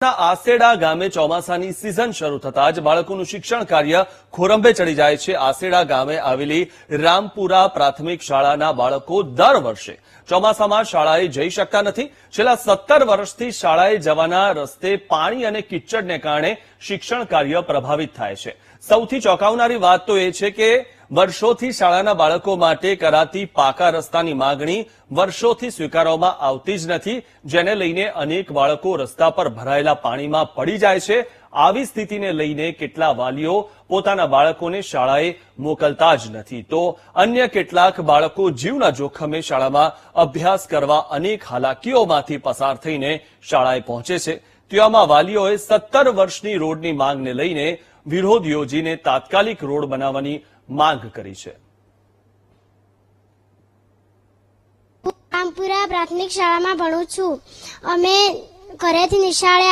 આસેડા ગામે ચોમાસાની સિઝન શરૂ થતા જ બાળકોનું શિક્ષણ કાર્ય ખોરંભે ચડી જાય છે। આસેડા ગામે આવેલી રામપુરા પ્રાથમિક શાળાના બાળકો દર વર્ષે ચોમાસામાં શાળાએ જઈ શકતા નથી। છેલ્લા 17 વર્ષથી શાળાએ જવાના રસ્તે પાણી અને કિચડને કારણે શિક્ષણ કાર્ય પ્રભાવિત થાય છે। સૌથી ચોંકાવનારી વાત તો એ છે કે વર્ષોથી શાળાના બાળકો માટે કરાતી પાકા રસ્તાની માંગણી વર્ષોથી સ્વીકારવામાં આવતી જ નથી, જેને લઈને અનેક બાળકો રસ્તા પર ભરાયેલા પાણીમાં પડી જાય છે। આવી સ્થિતિને લઈને કેટલા વાલીઓ પોતાના બાળકોને શાળાએ મોકલતા જ નથી, તો અન્ય કેટલાક બાળકો જીવના જોખમે શાળામાં અભ્યાસ કરવા અનેક હાલાકીઓમાંથી પસાર થઈને શાળાએ પહોંચે છે। તેવામાં વાલીઓએ 17 વર્ષની રોડની માંગને લઈને વિરોધ યોજીને તાત્કાલિક રોડ બનાવવાની માંગ કરી છે। રામપુરા પ્રાથમિક શાળામાં ભણું છું। અમે ઘરેથી નિશાળે